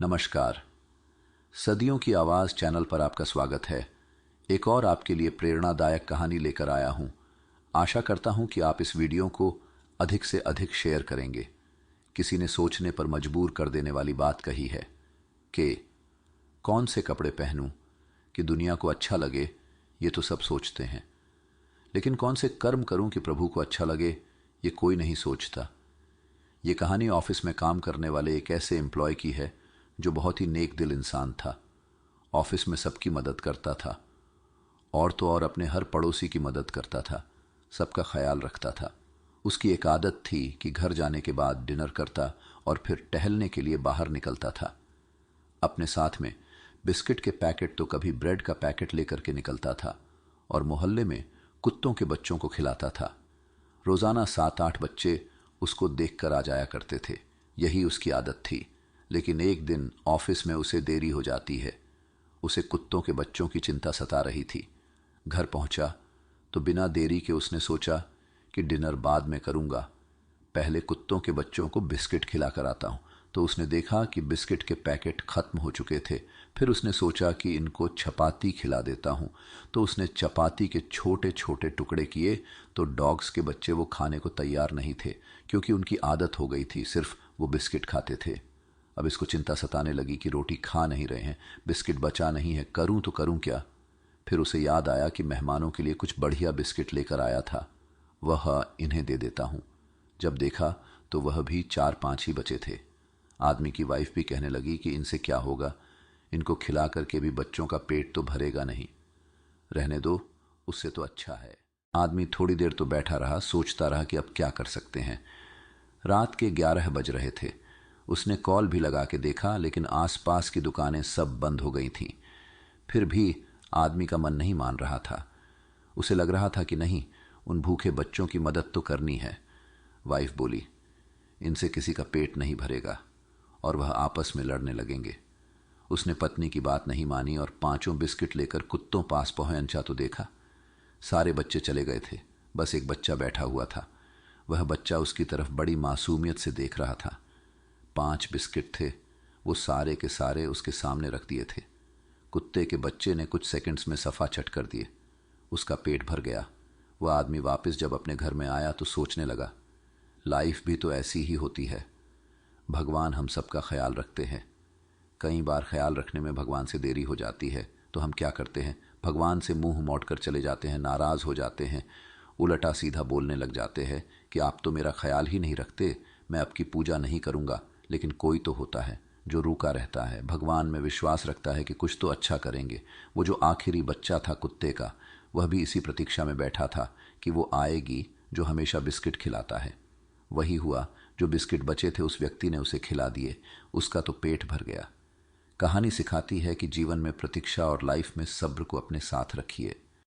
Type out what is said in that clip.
नमस्कार। सदियों की आवाज़ चैनल पर आपका स्वागत है। एक और आपके लिए प्रेरणादायक कहानी लेकर आया हूं। आशा करता हूं कि आप इस वीडियो को अधिक से अधिक शेयर करेंगे। किसी ने सोचने पर मजबूर कर देने वाली बात कही है कि कौन से कपड़े पहनूं कि दुनिया को अच्छा लगे, ये तो सब सोचते हैं, लेकिन कौन से कर्म करूं कि प्रभु को अच्छा लगे, ये कोई नहीं सोचता। ये कहानी ऑफिस में काम करने वाले एक ऐसे एम्प्लॉय की है जो बहुत ही नेक दिल इंसान था। ऑफिस में सबकी मदद करता था, और तो और अपने हर पड़ोसी की मदद करता था, सबका ख्याल रखता था। उसकी एक आदत थी कि घर जाने के बाद डिनर करता और फिर टहलने के लिए बाहर निकलता था। अपने साथ में बिस्किट के पैकेट तो कभी ब्रेड का पैकेट लेकर के निकलता था, और मोहल्ले में कुत्तों के बच्चों को खिलाता था। रोजाना 7-8 बच्चे उसको देखकर आ जाया करते थे। यही उसकी आदत थी। लेकिन एक दिन ऑफिस में उसे देरी हो जाती है। उसे कुत्तों के बच्चों की चिंता सता रही थी। घर पहुंचा तो बिना देरी के उसने सोचा कि डिनर बाद में करूंगा, पहले कुत्तों के बच्चों को बिस्किट खिला कर आता हूं। तो उसने देखा कि बिस्किट के पैकेट खत्म हो चुके थे। फिर उसने सोचा कि इनको चपाती खिला देता हूं। तो उसने चपाती के छोटे छोटे टुकड़े किए, तो डॉग्स के बच्चे वो खाने को तैयार नहीं थे, क्योंकि उनकी आदत हो गई थी, सिर्फ वो बिस्किट खाते थे। अब इसको चिंता सताने लगी कि रोटी खा नहीं रहे हैं, बिस्किट बचा नहीं है, करूं तो करूं क्या। फिर उसे याद आया कि मेहमानों के लिए कुछ बढ़िया बिस्किट लेकर आया था, वह इन्हें दे देता हूं। जब देखा तो वह भी 4-5 ही बचे थे। आदमी की वाइफ भी कहने लगी कि इनसे क्या होगा, इनको खिला करके भी बच्चों का पेट तो भरेगा नहीं, रहने दो, उससे तो अच्छा है। आदमी थोड़ी देर तो बैठा रहा, सोचता रहा कि अब क्या कर सकते हैं। रात के 11 बज रहे थे। उसने कॉल भी लगा के देखा, लेकिन आसपास की दुकानें सब बंद हो गई थीं। फिर भी आदमी का मन नहीं मान रहा था। उसे लग रहा था कि नहीं, उन भूखे बच्चों की मदद तो करनी है। वाइफ बोली, इनसे किसी का पेट नहीं भरेगा, और वह आपस में लड़ने लगेंगे। उसने पत्नी की बात नहीं मानी और 5 बिस्किट लेकर कुत्तों पास पहुंचा तो देखा सारे बच्चे चले गए थे, बस एक बच्चा बैठा हुआ था। वह बच्चा उसकी तरफ बड़ी मासूमियत से देख रहा था। 5 बिस्किट थे, वो सारे के सारे उसके सामने रख दिए थे। कुत्ते के बच्चे ने कुछ सेकंड्स में सफा चट कर दिए। उसका पेट भर गया। वह आदमी वापस जब अपने घर में आया तो सोचने लगा, लाइफ भी तो ऐसी ही होती है। भगवान हम सबका ख्याल रखते हैं। कई बार ख्याल रखने में भगवान से देरी हो जाती है, तो हम क्या करते हैं, भगवान से मुंह मोड़कर चले जाते हैं, नाराज़ हो जाते हैं, उल्टा सीधा बोलने लग जाते हैं कि आप तो मेरा ख्याल ही नहीं रखते, मैं आपकी पूजा नहीं करूँगा। लेकिन कोई तो होता है जो रुका रहता है, भगवान में विश्वास रखता है कि कुछ तो अच्छा करेंगे। वो जो आखिरी बच्चा था कुत्ते का, वह भी इसी प्रतीक्षा में बैठा था कि वो आएगी जो हमेशा बिस्किट खिलाता है। वही हुआ, जो बिस्किट बचे थे उस व्यक्ति ने उसे खिला दिए। उसका तो पेट भर गया। कहानी सिखाती है कि जीवन में प्रतीक्षा और लाइफ में सब्र को अपने साथ रखिए।